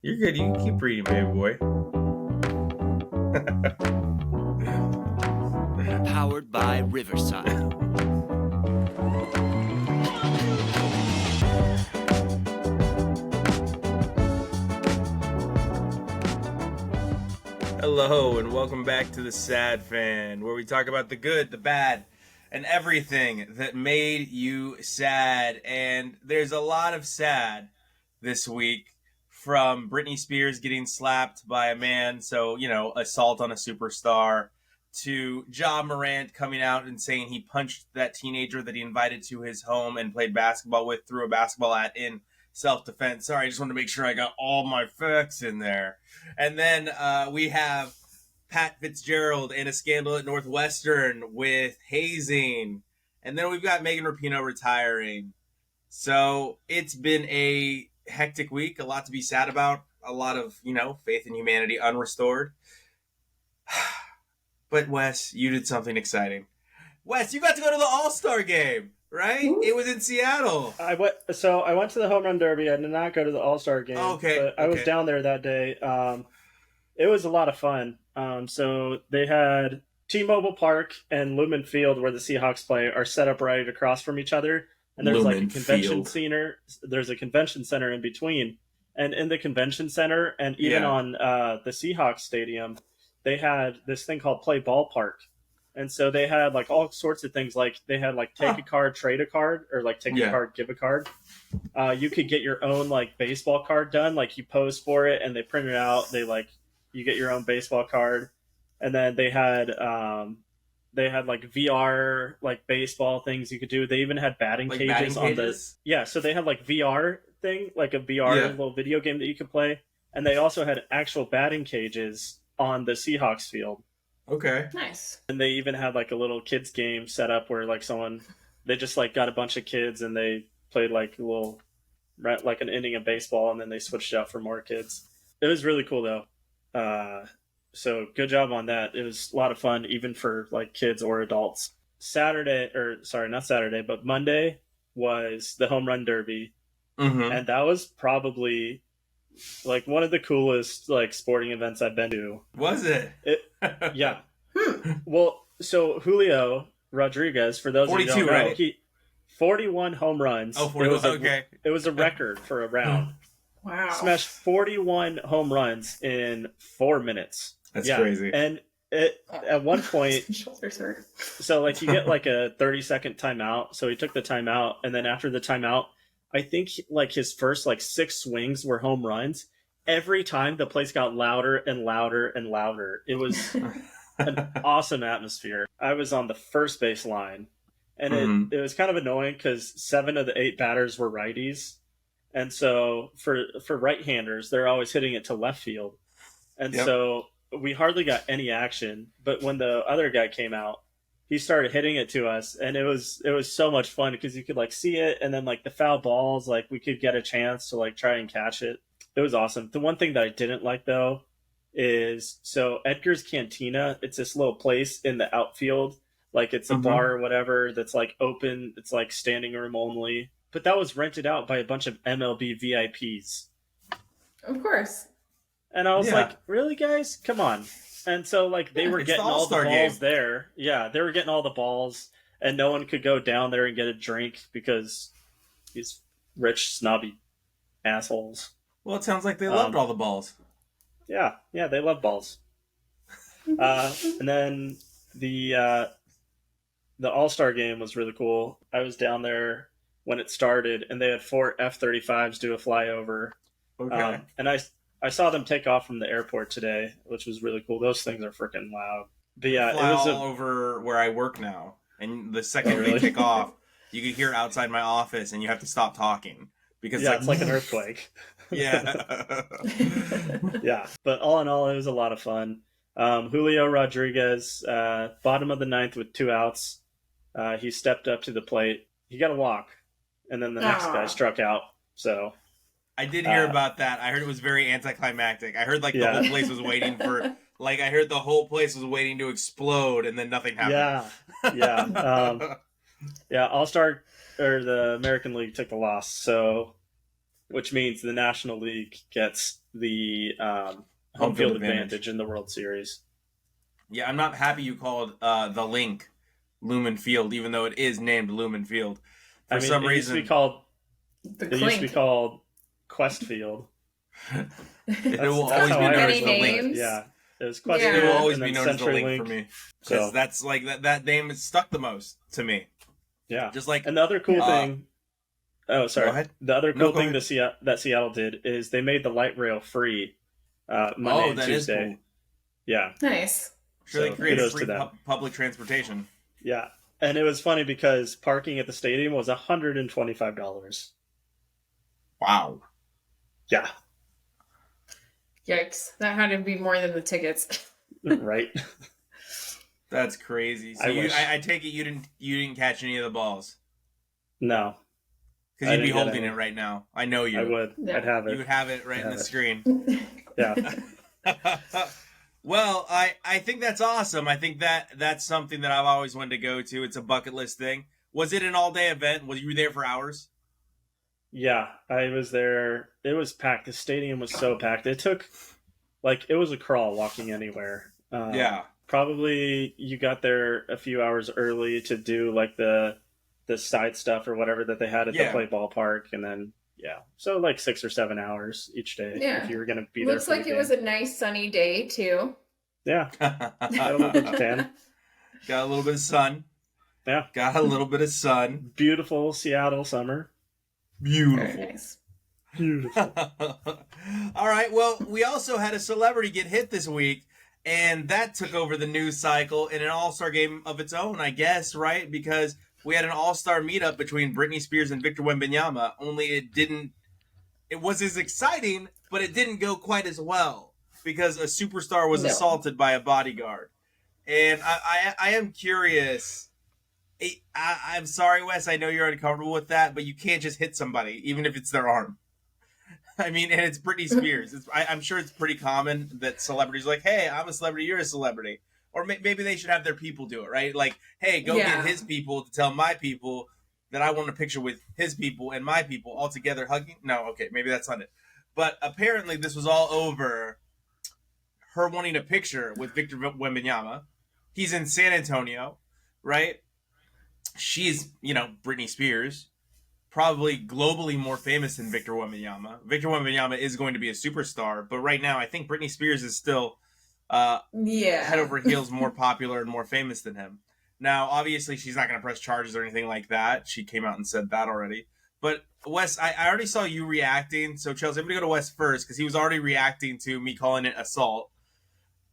You're good. You can keep reading, baby boy. Powered by Riverside. Hello, and welcome back to TheSadFan, where we talk about the good, the bad, and everything that made you sad. And there's a lot of sad this week, from Britney Spears getting slapped by a man, so, assault on a superstar, to Ja Morant coming out and saying he punched that teenager that he invited to his home and played basketball with through a basketball at in self-defense. Sorry, I just wanted to make sure I got all my facts in there. And then we have Pat Fitzgerald and a scandal at Northwestern with hazing. And then we've got Megan Rapinoe retiring. So it's been a hectic week, a lot to be sad about, a lot of, faith in humanity unrestored. But Wes, you did something exciting. Wes, you got to go to the All-Star game, right? It was in Seattle. I went to the home run derby. I did not go to the All-Star game. Okay. But I was down there that day. It was a lot of fun. So they had T-Mobile Park and Lumen Field, where the Seahawks play, are set up right across from each other. And there's Lumen like a convention Field. center. There's a convention center in between. And in the convention center and even on the Seahawks stadium, they had this thing called Play Ballpark. And so they had like all sorts of things. Like they had like take a card, trade a card, or like take a card, give a card. You could get your own like baseball card done. Like you pose for it and they print it out. You get your own baseball card. And then they had like VR like baseball things you could do. They even had batting Like cages batting on cages? so they had like VR thing, like a VR little video game that you could play. And they also had actual batting cages on the Seahawks field. Okay. Nice. And they even had like a little kids game set up where like they just like got a bunch of kids and they played like like an inning of baseball, and then they switched out for more kids. It was really cool though. So good job on that. It was a lot of fun, even for like kids or adults. Not Saturday, but Monday was the home run derby. Mm-hmm. And that was probably like one of the coolest like sporting events I've been to. Was it? Yeah. Well, so Julio Rodriguez, for those of you who don't know, right? he 41 home runs. Oh, 41. Okay. It was a record for a round. Wow. Smashed 41 home runs in 4 minutes. That's crazy. And at one point, Shoulders hurt. so like you get like a 30-second timeout. So he took the timeout, and then after the timeout, I think like his first like 6 swings were home runs. Every time the place got louder and louder and louder. It was an awesome atmosphere. I was on the first base line, and it was kind of annoying because 7 of the 8 batters were righties. And so for right-handers, they're always hitting it to left field. And so we hardly got any action. But when the other guy came out, he started hitting it to us, and it was so much fun because you could like see it, and then like the foul balls, like we could get a chance to like try and catch it. It was awesome. The one thing that I didn't like though is so Edgar's Cantina. It's this little place in the outfield, like it's a bar or whatever that's like open. It's like standing room only, but that was rented out by a bunch of MLB VIPs. Of course. And I was like, really, guys? Come on. And so, like, they were getting all the balls there. Yeah, they were getting all the balls, and no one could go down there and get a drink because these rich, snobby assholes. Well, it sounds like they loved all the balls. Yeah, they love balls. And then the All-Star game was really cool. I was down there when it started, and they had 4 F-35s do a flyover. Okay. And I saw them take off from the airport today, which was really cool. Those things are freaking loud. But yeah, Fly it was all over where I work now, and the second they take off, you can hear outside my office, and you have to stop talking because it's like an earthquake. Yeah. Yeah, but all in all, it was a lot of fun. Julio Rodriguez, bottom of the 9th with 2 outs. He stepped up to the plate. He got a walk, and then the next guy struck out. So I did hear about that. I heard it was very anticlimactic. I heard like the whole place was waiting for, like I heard the whole place was waiting to explode, and then nothing happened. Yeah. All-Star or the American League took the loss, so which means the National League gets the Home home field field advantage. advantage in the World Series. Yeah, I'm not happy you called the link Lumen Field, even though it is named Lumen Field. For some it used to reason, be called The it used to be clink. called Quest Field. it will That's always how be I known always as the remember it. link. Yeah, it was Quest Yeah. It will Field, always and be then known as the CenturyLink. link for me. Because So that's like that name is stuck the most to me. yeah, Just like and the other cool thing. Oh, Go sorry. ahead. The other No, cool go thing ahead. that Seattle did is they made the light rail free Monday and that is Tuesday. cool. Yeah, Nice. Sure, they So created kudos free to them. public transportation. Yeah, and it was funny because parking at the stadium was $125. Wow. Yeah, Yikes. That had to be more than the tickets. right. That's crazy. So I wish. I take it you didn't catch any of the balls No, because I you'd be didn't get holding any. it right now. I know you. I would. Yeah. I'd have You it. would have it right I'd in have the it. screen. Yeah. Well, I think that's awesome. I think that's something that I've always wanted to go to. It's a bucket list thing. Was it an all-day event? Was you there for hours? Yeah, I was there. It was packed. The stadium was so packed. It took, it was a crawl walking anywhere. Yeah. Probably you got there a few hours early to do the side stuff or whatever that they had at the play ballpark, and then so 6 or 7 hours each day Yeah. if you were going to be there. Looks for the like it game. was a nice sunny day too. Yeah, got a little bit of tan. Got a little bit of sun. Yeah, Got a little bit of sun. beautiful Seattle summer. Beautiful. Very nice. Beautiful. All right. Well, we also had a celebrity get hit this week, and that took over the news cycle in an all-star game of its own, I guess, right? Because we had an all-star meetup between Britney Spears and Victor Wembanyama, only it was as exciting, but it didn't go quite as well because a superstar was assaulted by a bodyguard. And I am curious. I'm sorry, Wes, I know you're uncomfortable with that, but you can't just hit somebody, even if it's their arm. I mean, and it's Britney Spears. I'm sure it's pretty common that celebrities are like, hey, I'm a celebrity, you're a celebrity. Or maybe they should have their people do it, right? Like, hey, go get his people to tell my people that I want a picture with his people and my people all together hugging. No, okay, maybe that's not it. But apparently this was all over her wanting a picture with Victor Wembanyama. He's in San Antonio, right? She's, Britney Spears, probably globally more famous than Victor Wembanyama. Victor Wembanyama is going to be a superstar, but right now I think Britney Spears is still head over heels more popular and more famous than him. Now, obviously, she's not going to press charges or anything like that. She came out and said that already. But, Wes, I already saw you reacting. So, Chelsea, I'm going to go to Wes first because he was already reacting to me calling it assault.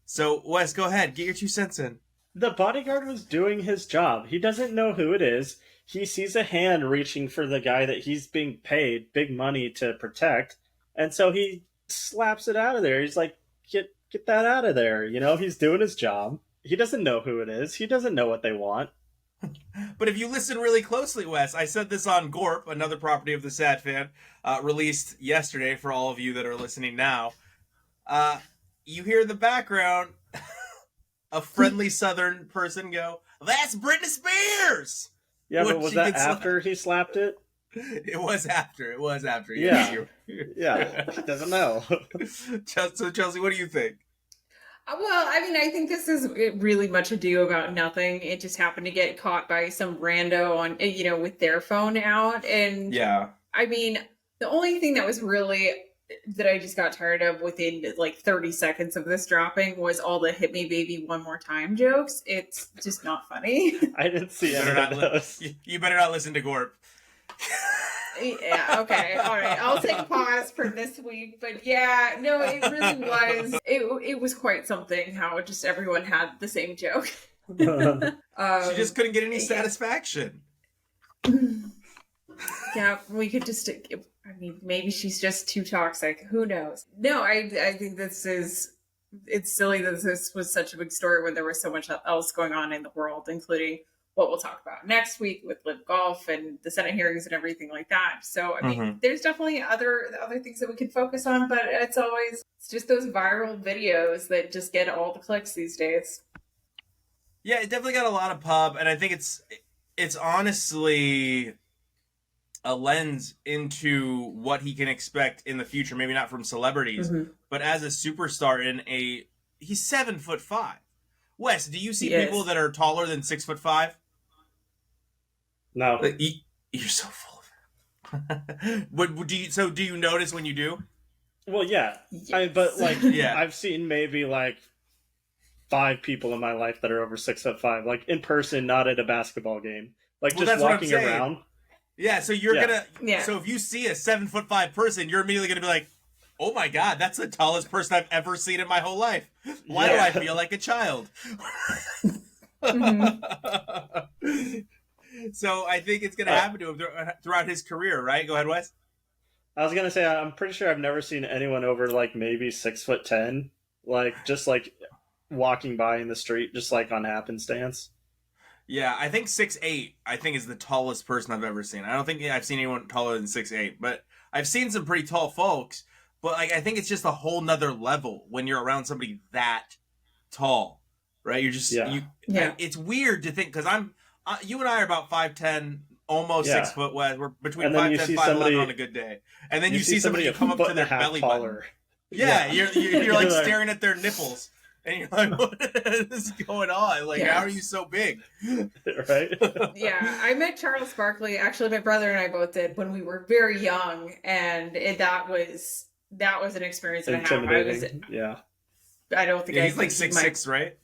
So, Wes, go ahead. Get your 2 cents in. The bodyguard was doing his job. He doesn't know who it is. He sees a hand reaching for the guy that he's being paid big money to protect. And so he slaps it out of there. He's like, get that out of there. He's doing his job. He doesn't know who it is. He doesn't know what they want. But if you listen really closely, Wes, I said this on Gorp, another property of the TheSadFan, released yesterday for all of you that are listening now. You hear in the background a friendly Southern person go, "That's Britney Spears!" Yeah, When but was she that gets after he slapped it? It was after. Yeah. Yeah, he doesn't know. So, Chelsea, what do you think? Well, I mean, I think this is really much ado about nothing. It just happened to get caught by some rando on, with their phone out. And Yeah. I mean, the only thing that was really that I just got tired of within 30 seconds of this dropping was all the "hit me baby one more time" jokes. It's just not funny. I didn't see You any better of not those. You better not listen to Gorp. Yeah, okay, all right. I'll take a pause for this week, but yeah, no, it really was. It was quite something how just everyone had the same joke. She just couldn't get any satisfaction. Yeah, we could just. I mean, maybe she's just too toxic. Who knows? No, I think it's silly that this was such a big story when there was so much else going on in the world, including what we'll talk about next week with Live Golf and the Senate hearings and everything like that. So, I mean, there's definitely other things that we could focus on, but it's just those viral videos that just get all the clicks these days. Yeah, it definitely got a lot of pub, and I think it's honestly a lens into what he can expect in the future. Maybe not from celebrities, but as a superstar he's 7'5". Wes, do you see people that are taller than 6'5"? No. You're so full of it. What do you notice when you do? Well, yeah. Yes. But like, Yeah. I've seen maybe like 5 people in my life that are over 6'5", like in person, not at a basketball game, like just walking around. Yeah, so you're so if you see a 7'5" person, you're immediately gonna be like, oh my god, that's the tallest person I've ever seen in my whole life. Why do I feel like a child? So I think it's gonna happen to him throughout his career, right? Go ahead, Wes. I was gonna say, I'm pretty sure I've never seen anyone over like maybe 6'10", like just like walking by in the street, just like on happenstance. Yeah, I think 6'8", I think, is the tallest person I've ever seen. I don't think I've seen anyone taller than 6'8", but I've seen some pretty tall folks. But like, I think it's just a whole nother level when you're around somebody that tall, right? You're just it's weird to think, because you and I are about 5'10", almost 6 foot. We're between 5'10", 5'11" on a good day, and then you see somebody come up to their belly button. Yeah, you're like staring at their nipples. And you're like, what is going on? Like, how are you so big? Right? Yeah, I met Charles Barkley. Actually, my brother and I both did when we were very young, and that was an experience and a half. I don't think he's like 6'6", right?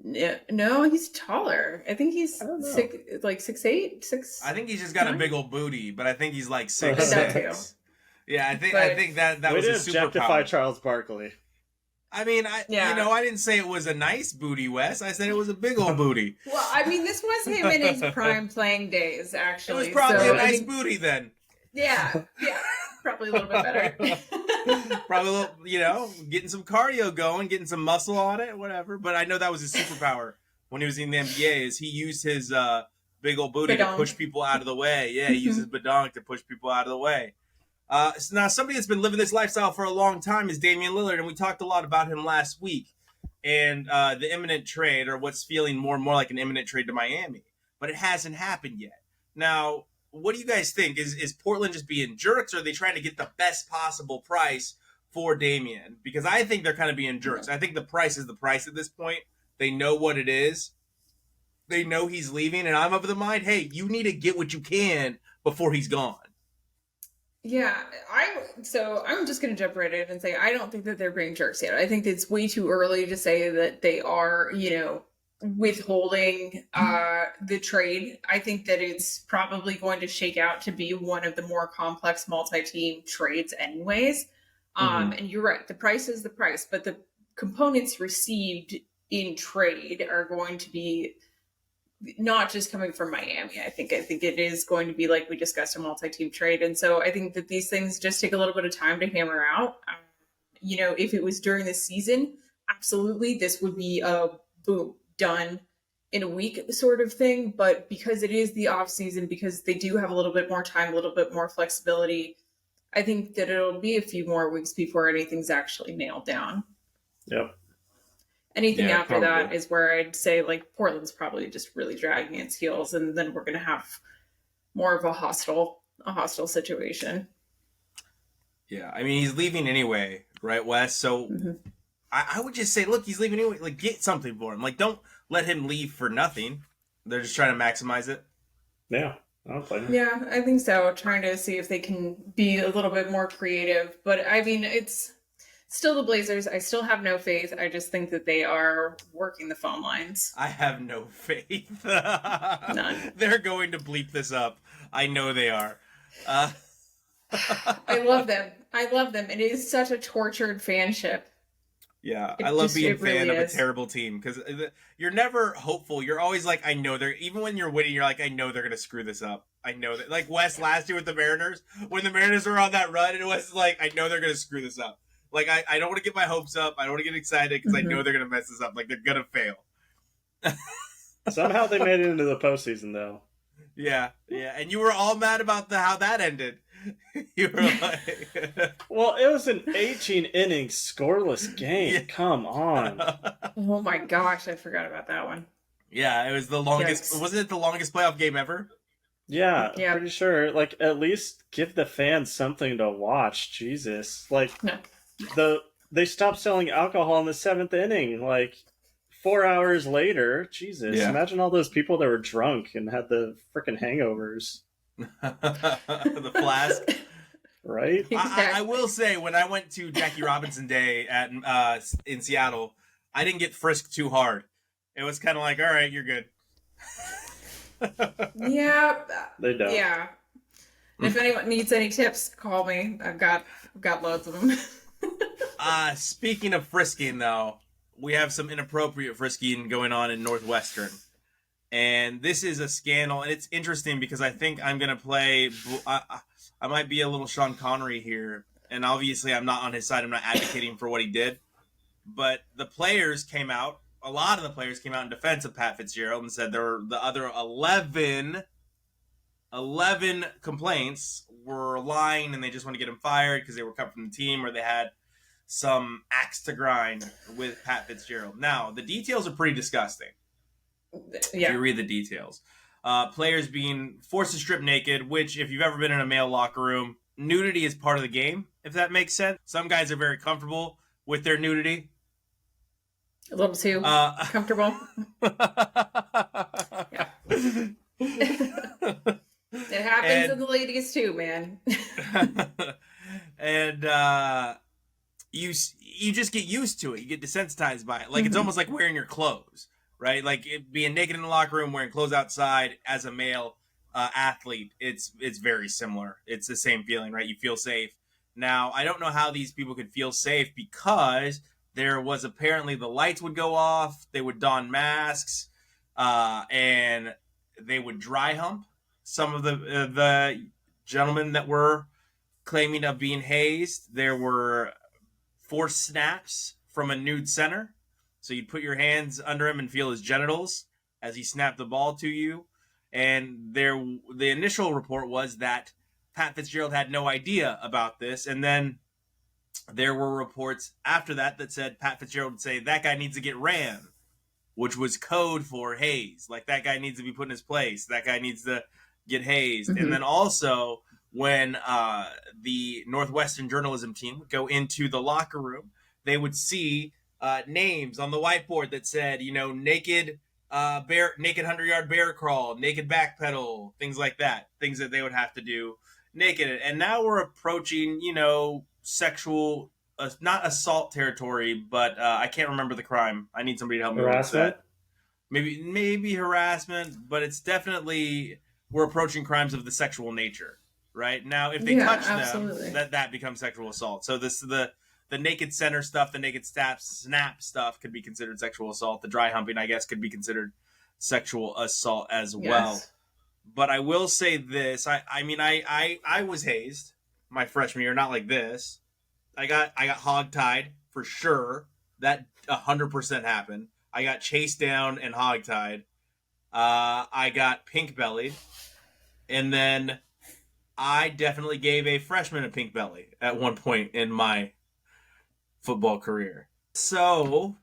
Yeah, no, he's taller. I think he's 6'8", 6. I think he's just got a big old booty, but I think he's like 6'6". Yeah, I think that was a superpower. Objectify Charles Barkley. I mean, I didn't say it was a nice booty, Wes. I said it was a big old booty. Well, I mean, this was him in his prime playing days, actually. It was probably a nice booty then. Yeah, probably a little bit better. Probably a little, getting some cardio going, getting some muscle on it, whatever. But I know that was his superpower when he was in the NBA, is he used his big old booty to push people out of the way. Yeah, he uses badonk to push people out of the way. So now, somebody that's been living this lifestyle for a long time is Damian Lillard, and we talked a lot about him last week, and the imminent trade, or what's feeling more and more like an imminent trade to Miami, but it hasn't happened yet. Now, what do you guys think? Is Portland just being jerks, or are they trying to get the best possible price for Damian? Because I think they're kind of being jerks. I think the price is the price at this point. They know what it is. They know he's leaving, and I'm of the mind, hey, you need to get what you can before he's gone. Yeah, I'm just going to jump right in and say I don't think that they're being jerks yet. I think it's way too early to say that they are, withholding the trade. I think that it's probably going to shake out to be one of the more complex multi-team trades anyways. And you're right, the price is the price, but the components received in trade are going to be not just coming from Miami. I think it is going to be, like we discussed, a multi-team trade. And so I think that these things just take a little bit of time to hammer out. If it was during the season, absolutely, this would be a boom, done in a week sort of thing. But because it is the off season, because they do have a little bit more time, a little bit more flexibility, I think that it'll be a few more weeks before anything's actually nailed down. Yep. Anything after that is where I'd say, like, Portland's probably just really dragging its heels, and then we're going to have more of a hostile situation. Yeah, I mean, he's leaving anyway, right, Wes? So I would just say, look, he's leaving anyway. Like, get something for him. Like, don't let him leave for nothing. They're just trying to maximize it. Yeah, I don't blame him. Yeah, I think so. Trying to see if they can be a little bit more creative. But, I mean, it's still the Blazers. I still have no faith. I just think that they are working the phone lines. I have no faith. None. They're going to bleep this up. I know they are. I love them. It is such a tortured fanship. Yeah, I love being a fan of a terrible team, because you're never hopeful. You're always like, I know they're, even when you're winning, you're like, I know they're going to screw this up. I know that. Like Wes last year with the Mariners, when the Mariners were on that run, and Wes is like, I know they're going to screw this up. Like, I don't want to get my hopes up. I don't want to get excited because I know they're going to mess this up. Like, they're going to fail. Somehow they made it into the postseason, though. Yeah. And you were all mad about how that ended. You were like... Well, it was an 18-inning scoreless game. Yeah. Come on. Oh, my gosh. I forgot about that one. Yeah, it was the longest... Yikes. Wasn't it the longest playoff game ever? Yeah, Yeah. pretty sure. Like, at least give the fans something to watch. Jesus. Like, No. they stopped selling alcohol in the seventh inning. Like, 4 hours later. Jesus. Yeah. Imagine all those people that were drunk and had the freaking hangovers. The flask. Right? I will say, when I went to Jackie Robinson Day at in Seattle, I didn't get frisked too hard. It was kind of like, all right, you're good. Yeah. They don't. Yeah. If anyone needs any tips, call me. I've got loads of them. Speaking of frisking, though, we have some inappropriate frisking going on in Northwestern. And this is a scandal. And it's interesting because I think I'm going to play... I might be a little Sean Connery here. And obviously, I'm not on his side. I'm not advocating for what he did. But the players came out. A lot of the players came out in defense of Pat Fitzgerald and said there were the other 11 complaints were lying and they just want to get him fired because they were cut from the team or they had some axe to grind with Pat Fitzgerald. Now, the details are pretty disgusting. If you read the details. Players being forced to strip naked, which if you've ever been in a male locker room, nudity is part of the game, if that makes sense. Some guys are very comfortable with their nudity. A little too comfortable. Yeah. It happens to the ladies too, man. And you just get used to it. You get desensitized by it. Like it's almost like wearing your clothes, right? Like being naked in the locker room, wearing clothes outside as a male athlete. It's very similar. It's the same feeling, right? You feel safe. Now, I don't know how these people could feel safe because there was apparently the lights would go off, they would don masks, and they would dry hump some of the gentlemen that were claiming of being hazed. There were forced snaps from a nude center. So you'd put your hands under him and feel his genitals as he snapped the ball to you. And the initial report was that Pat Fitzgerald had no idea about this. And then there were reports after that said Pat Fitzgerald would say, that guy needs to get ran, which was code for haze. Like, that guy needs to be put in his place. That guy needs to get hazed. Mm-hmm. And then also, when the Northwestern journalism team would go into the locker room, they would see names on the whiteboard that said, naked 100-yard bear crawl, naked backpedal, things like that. Things that they would have to do naked. And now we're approaching, sexual, not assault territory, but I can't remember the crime. I need somebody to help me with that. Maybe harassment, but it's definitely, we're approaching crimes of the sexual nature, right? Now, if they touch them, that becomes sexual assault. So the naked center stuff, the naked snap stuff could be considered sexual assault. The dry humping, I guess, could be considered sexual assault as well. But I will say this. I was hazed my freshman year, not like this. I got hogtied for sure. That 100% happened. I got chased down and hogtied. I got pink bellied. And then I definitely gave a freshman a pink belly at one point in my football career. So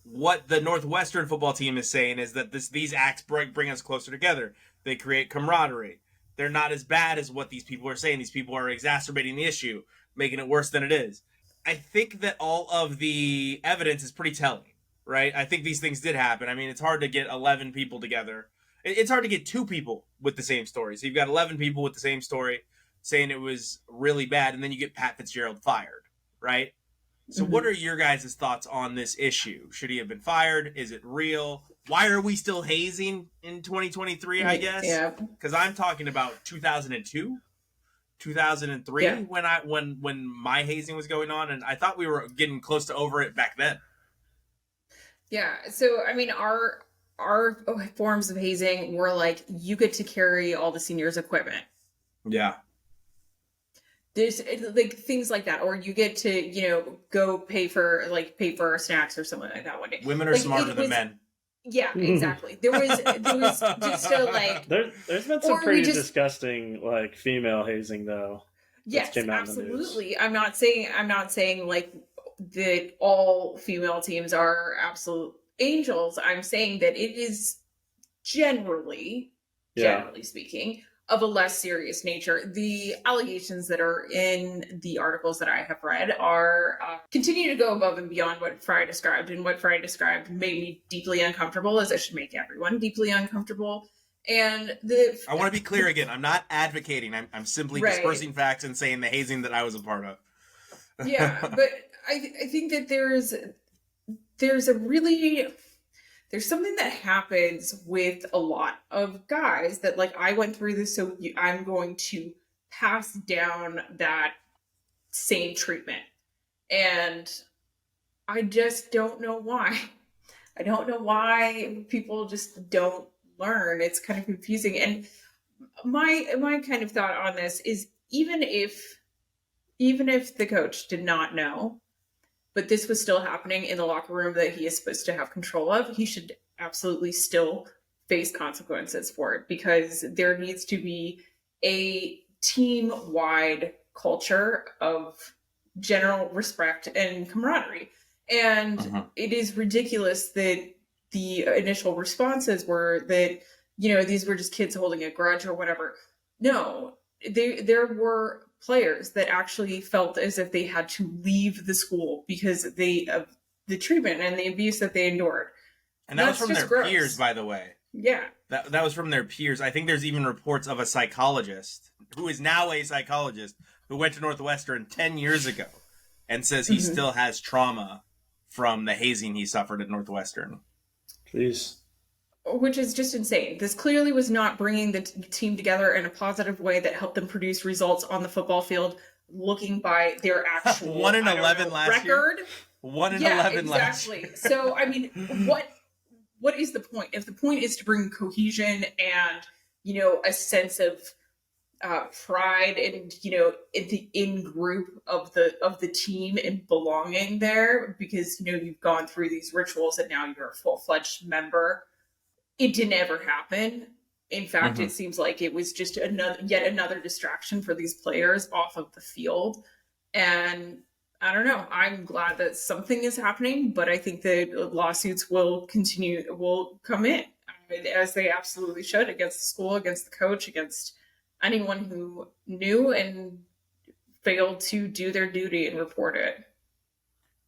what the Northwestern football team is saying is that these acts bring us closer together. They create camaraderie. They're not as bad as what these people are saying. These people are exacerbating the issue, making it worse than it is. I think that all of the evidence is pretty telling, right? I think these things did happen. I mean, it's hard to get 11 people together. It's hard to get 2 people with the same story. So you've got 11 people with the same story saying it was really bad, and then you get Pat Fitzgerald fired, right? So what are your guys' thoughts on this issue? Should he have been fired? Is it real? Why are we still hazing in 2023, I guess? Yeah. Because I'm talking about 2002, 2003, when my hazing was going on, and I thought we were getting close to over it back then. Yeah. So, I mean, our forms of hazing were like, you get to carry all the seniors' equipment. Yeah. There's like things like that, or you get to, go pay for snacks or something like that one day. Women are smarter than men. Yeah, exactly. There was just a like. There's been some pretty disgusting like female hazing though. Yes, absolutely. I'm not saying like that all female teams are absolute angels. I'm saying that it is generally generally speaking, of a less serious nature. The allegations that are in the articles that I have read are continue to go above and beyond what Fry described, and what Fry described made me deeply uncomfortable, as it should make everyone deeply uncomfortable. And I want to be clear again. I'm not advocating. I'm simply dispersing facts and saying the hazing that I was a part of. Yeah, but I think that there's something that happens with a lot of guys that, like, I went through this, so I'm going to pass down that same treatment. And I just don't know why. I don't know why people just don't learn. It's kind of confusing. And my kind of thought on this is, even if the coach did not know, but this was still happening in the locker room that he is supposed to have control of, he should absolutely still face consequences for it, because there needs to be a team-wide culture of general respect and camaraderie. And it is ridiculous that the initial responses were that, these were just kids holding a grudge or whatever. No, there were players that actually felt as if they had to leave the school because of the treatment and the abuse that they endured. And that was from their peers, by the way. Yeah. That was from their peers. I think there's even reports of a psychologist, who is now a psychologist, who went to Northwestern 10 years ago and says he still has trauma from the hazing he suffered at Northwestern. Please. Which is just insane. This clearly was not bringing the team together in a positive way that helped them produce results on the football field, looking by their actual 1-11 last record. Year. 1-11 last year. Exactly. So, I mean, what is the point? If the point is to bring cohesion and, a sense of pride and, the in-group of the team and belonging there, because, you've gone through these rituals and now you're a full-fledged member, it didn't ever happen. In fact, it seems like it was just yet another distraction for these players off of the field. And I don't know. I'm glad that something is happening, but I think that lawsuits will come in, as they absolutely should, against the school, against the coach, against anyone who knew and failed to do their duty and report it.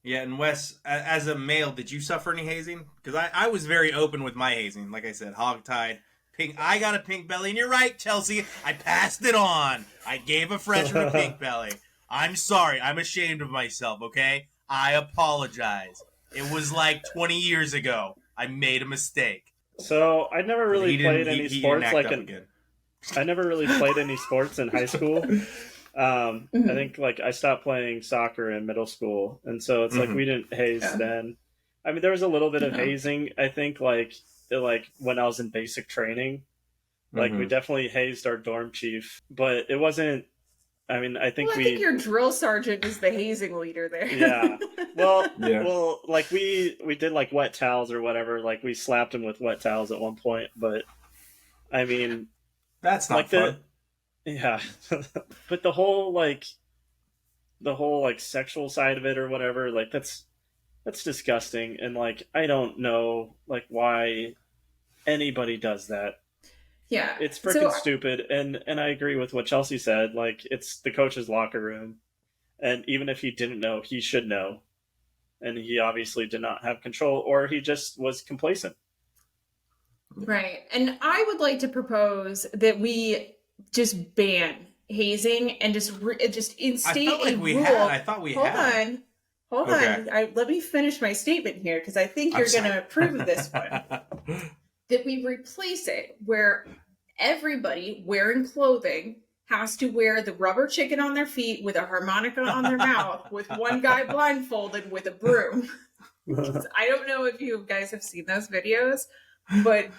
Yeah, and Wes, as a male, did you suffer any hazing? Because I was very open with my hazing. Like I said, hogtied, pink. I got a pink belly, and you're right, Chelsea. I passed it on. I gave a freshman a pink belly. I'm sorry. I'm ashamed of myself, okay? I apologize. It was like 20 years ago. I made a mistake. So I never really played any sports I never really played any sports in high school. I think I stopped playing soccer in middle school, and so it's like we didn't haze then. I mean, there was a little bit of hazing. I think like when I was in basic training, we definitely hazed our dorm chief, but it wasn't. I mean, I think your drill sergeant is the hazing leader there. Yeah. Well, we did like wet towels or whatever. Like we slapped him with wet towels at one point, but I mean, that's not fun. Yeah. But the whole sexual side of it or whatever, that's disgusting. And I don't know why anybody does that. Yeah. It's freaking stupid. And I agree with what Chelsea said. It's the coach's locker room. And even if he didn't know, he should know. And he obviously did not have control, or he just was complacent. Right. And I would like to propose that we just ban hazing and just instate a rule. I thought we had. Hold on. Let me finish my statement here, because I think you're going to approve of this one. That we replace it where everybody wearing clothing has to wear the rubber chicken on their feet with a harmonica on their mouth, with one guy blindfolded with a broom. I don't know if you guys have seen those videos, but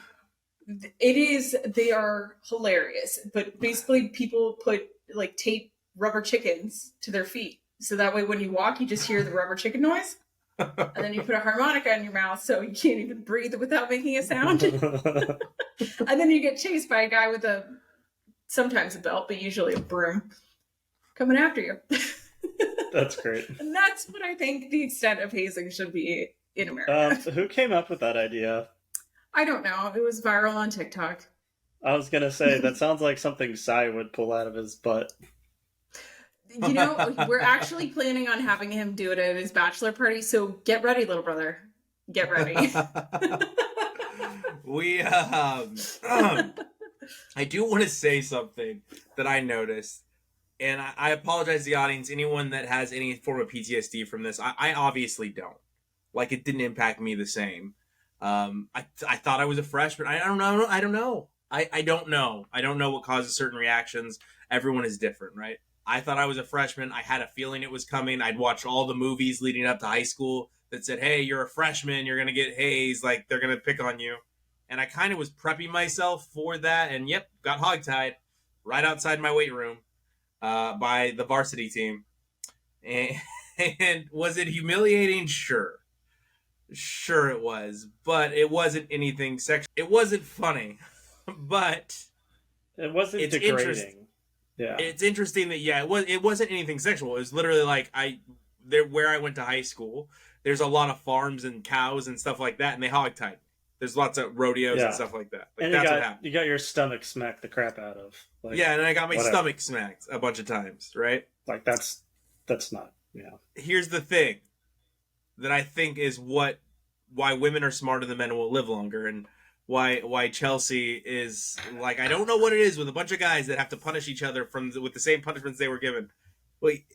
they are hilarious. But basically people put tape rubber chickens to their feet, so that way when you walk you just hear the rubber chicken noise, and then you put a harmonica in your mouth so you can't even breathe without making a sound. And then you get chased by a guy with sometimes a belt, but usually a broom, coming after you. That's great. And that's what I think the extent of hazing should be in America. Who came up with that idea? I don't know. It was viral on TikTok. I was gonna say that sounds like something Sai would pull out of his butt. You know, we're actually planning on having him do it at his bachelor party, so get ready, little brother. Get ready. We I do want to say something that I noticed, and I apologize to the audience, anyone that has any form of PTSD from this. I obviously don't. Like, it didn't impact me the same. I thought I was a freshman. I don't know. I don't know. I don't know. I don't know what causes certain reactions. Everyone is different, right? I thought I was a freshman. I had a feeling it was coming. I'd watched all the movies leading up to high school that said, hey, you're a freshman. You're going to get hazed. Like, they're going to pick on you. And I kind of was prepping myself for that. And yep, got hogtied right outside my weight room by the varsity team. And was it humiliating? Sure. Sure it was. But it wasn't anything sexual. It wasn't funny. But It wasn't it's degrading. Yeah. it's interesting that it wasn't anything sexual. It was literally like where I went to high school, there's a lot of farms and cows and stuff like that, and they hogtied me. There's lots of rodeos Yeah. and stuff like that. Like, And that's what happened. you got your stomach smacked the crap out of. Like, Yeah, and I got my whatever. stomach smacked a bunch of times, right? Like that's not. Yeah. Here's the thing that I think is why women are smarter than men and will live longer, and why Chelsea is like, I don't know what it is with a bunch of guys that have to punish each other with the same punishments they were given. Wait,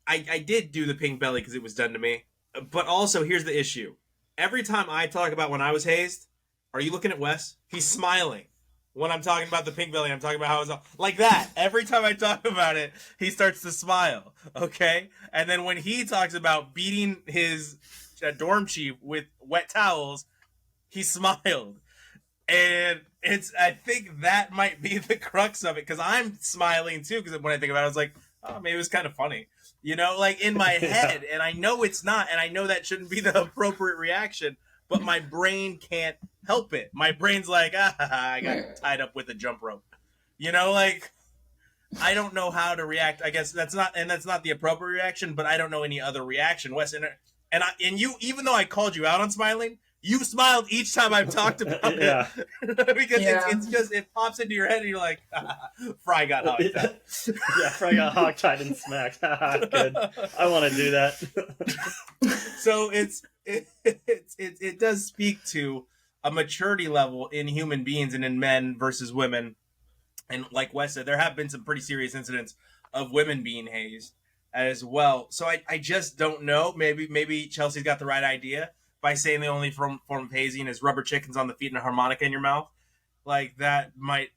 I did do the pink belly because it was done to me, but also here's the issue. Every time I talk about when I was hazed, are you looking at Wes? He's smiling. When I'm talking about the pink belly, I'm talking about how it was like that. Every time I talk about it, he starts to smile, okay? And then when he talks about beating his dorm chief with wet towels, he smiled. And I think that might be the crux of it, because I'm smiling too, because when I think about it, I was like, oh, maybe it was kind of funny. You know, like in my head, and I know it's not, and I know that shouldn't be the appropriate reaction, but my brain can't help it. My brain's like, I got tied up with a jump rope. You know, like, I don't know how to react. I guess that's not the appropriate reaction, but I don't know any other reaction. Wes, and you, even though I called you out on smiling, you smiled each time I've talked about Yeah. it. Because it's just, it pops into your head and you're like, Fry got hogtied. Yeah, Fry got hogtied and smacked. Good. I want to do that. So it does speak to a maturity level in human beings and in men versus women. And like Wes said, there have been some pretty serious incidents of women being hazed as well. So I just don't know. Maybe Chelsea's got the right idea by saying the only form of hazing is rubber chickens on the feet and a harmonica in your mouth. Like, that might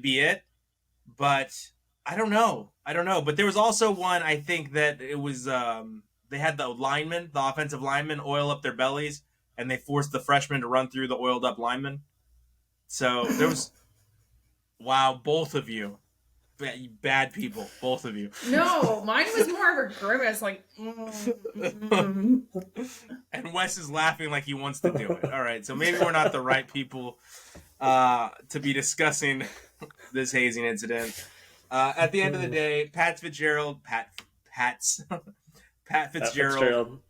be it. But I don't know. But there was also one, I think, that it was they had the offensive linemen oil up their bellies, and they forced the freshmen to run through the oiled up linemen. So there was, wow, both of you. Bad people, both of you. No, mine was more of a grimace, like. And Wes is laughing like he wants to do it. All right, so maybe we're not the right people to be discussing this hazing incident. At the end of the day, Pat Fitzgerald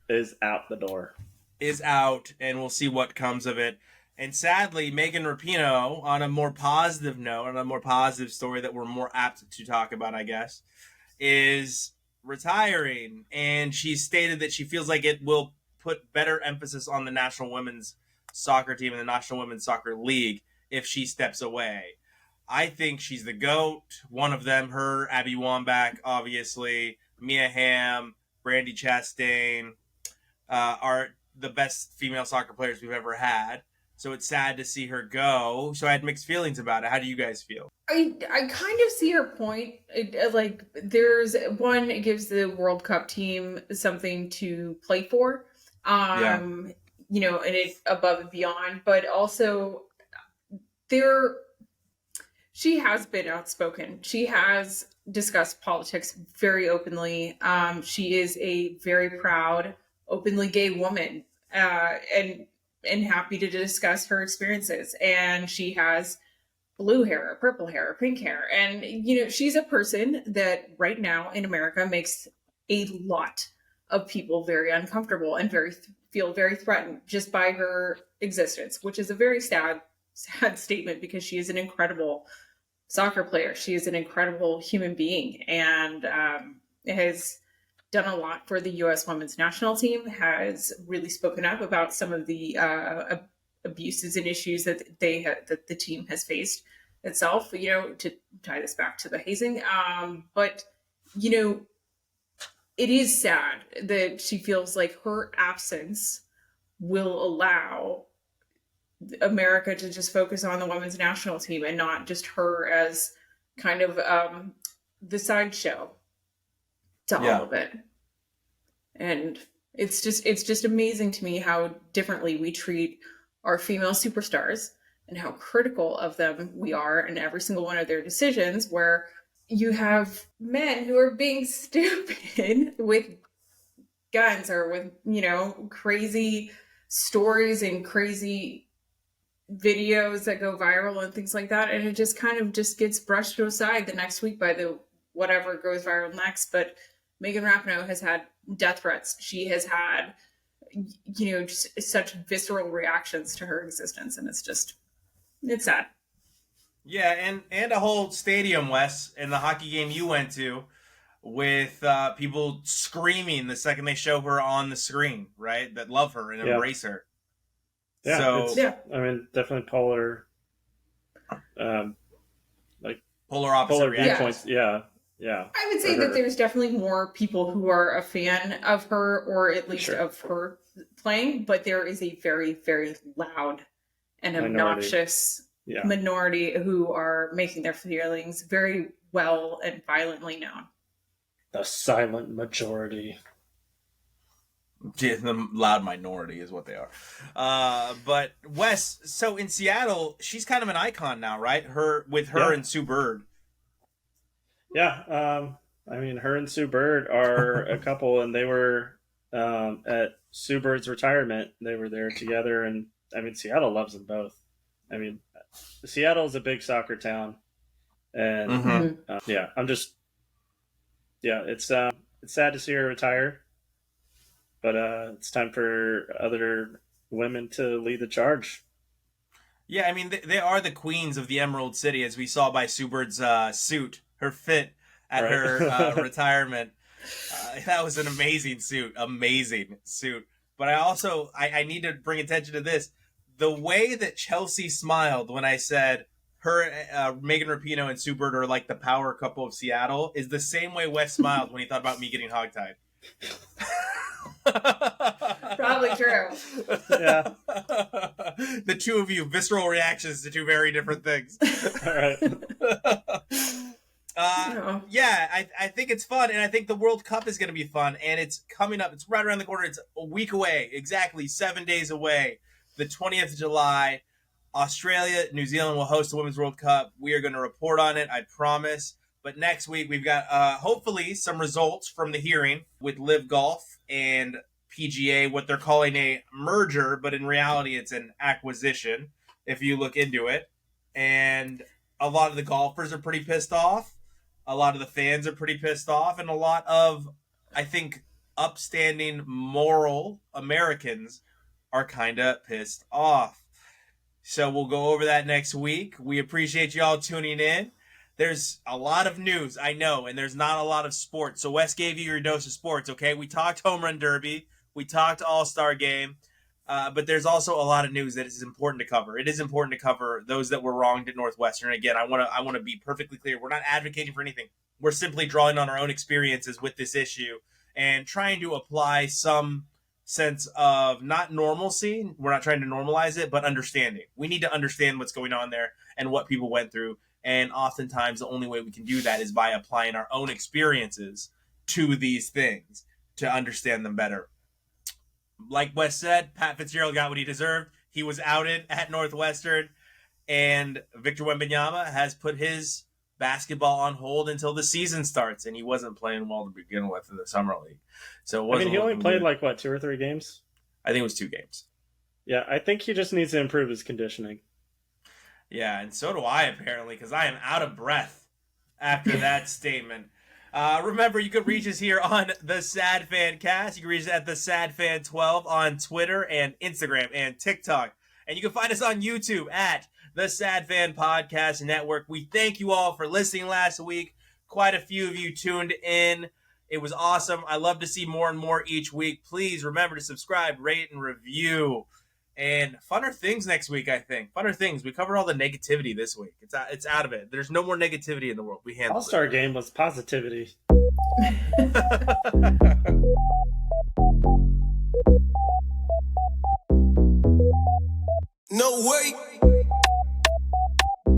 is out the door. Is out, and we'll see what comes of it. And sadly, Megan Rapinoe, on a more positive note, on a more positive story that we're more apt to talk about, I guess, is retiring. And she stated that she feels like it will put better emphasis on the national women's soccer team and the National Women's Soccer League if she steps away. I think she's the GOAT. One of them, her, Abby Wambach, obviously, Mia Hamm, Brandi Chastain, are the best female soccer players we've ever had. So it's sad to see her go. So I had mixed feelings about it. How do you guys feel? I kind of see her point. Like, there's one, it gives the World Cup team something to play for. You know, and it's above and beyond. But also, she has been outspoken. She has discussed politics very openly. She is a very proud, openly gay woman. And happy to discuss her experiences. And she has blue hair, purple hair, pink hair. And, you know, she's a person that right now in America makes a lot of people very uncomfortable and feel very threatened just by her existence, which is a very sad sad statement because she is an incredible soccer player. She is an incredible human being, and has done a lot for the U.S. women's national team, has really spoken up about some of the abuses and issues that that the team has faced itself, to tie this back to the hazing. But, it is sad that she feels like her absence will allow America to just focus on the women's national team and not just her as kind of the sideshow to all of it. And it's just amazing to me how differently we treat our female superstars and how critical of them we are in every single one of their decisions, where you have men who are being stupid with guns or with, crazy stories and crazy videos that go viral and things like that. And it just kind of just gets brushed aside the next week by the whatever goes viral next. But Megan Rapinoe has had death threats. She has had, just such visceral reactions to her existence. And it's sad. Yeah, and a whole stadium, Wes, in the hockey game you went to, with people screaming the second they show her on the screen, right? That love her and embrace her. Yeah, so I mean, definitely polar, polar opposite viewpoints. Yeah. I would say that there's definitely more people who are a fan of her, or at least of her playing, but there is a very, very loud and obnoxious minority who are making their feelings very well and violently known. The silent majority. Yeah, the loud minority is what they are. But Wes, so in Seattle, she's kind of an icon now, right? Her and Sue Bird. Yeah, I mean, her and Sue Bird are a couple, and they were at Sue Bird's retirement. They were there together, and I mean, Seattle loves them both. I mean, Seattle is a big soccer town, and it's sad to see her retire, but it's time for other women to lead the charge. Yeah, I mean, they are the queens of the Emerald City, as we saw by Sue Bird's suit, her fit at her retirement. That was an amazing suit. But I need to bring attention to this. The way that Chelsea smiled when I said her, Megan Rapinoe and Sue Bird are like the power couple of Seattle is the same way Wes smiled when he thought about me getting hogtied. Probably true. Yeah. The two of you, visceral reactions to two very different things. All right. I think it's fun, and I think the World Cup is going to be fun, and it's coming up. It's right around the corner. It's a week away, exactly 7 days away. The 20th of July, Australia, New Zealand will host the Women's World Cup. We are going to report on it, I promise. But next week, we've got hopefully some results from the hearing with Live Golf and PGA, what they're calling a merger, but in reality, it's an acquisition, if you look into it. And a lot of the golfers are pretty pissed off. A lot of the fans are pretty pissed off. And a lot of, I think, upstanding, moral Americans are kind of pissed off. So we'll go over that next week. We appreciate you all tuning in. There's a lot of news, I know, and there's not a lot of sports. So Wes gave you your dose of sports, okay? We talked Home Run Derby. We talked All-Star Game. But there's also a lot of news that is important to cover. It is important to cover those that were wronged at Northwestern. Again, I want to be perfectly clear. We're not advocating for anything. We're simply drawing on our own experiences with this issue and trying to apply some sense of not normalcy. We're not trying to normalize it, but understanding. We need to understand what's going on there and what people went through. And oftentimes the only way we can do that is by applying our own experiences to these things to understand them better. Like Wes said, Pat Fitzgerald got what he deserved. He was outed at Northwestern, and Victor Wembanyama has put his basketball on hold until the season starts, and he wasn't playing well to begin with in the summer league. So he only played like 2 or 3 games. I think it was 2 games. Yeah, I think he just needs to improve his conditioning. Yeah, and so do I apparently, because I am out of breath after that statement. Remember, you can reach us here on the TheSadFan Cast. You can reach us at TheSadFan12 on Twitter and Instagram and TikTok. And you can find us on YouTube at the Sad Fan Podcast Network. We thank you all for listening last week. Quite a few of you tuned in. It was awesome. I love to see more and more each week. Please remember to subscribe, rate, and review. And funner things next week, I think. Funner things. We covered all the negativity this week. It's out of it. There's no more negativity in the world. We handled All-Star game was positivity. No way.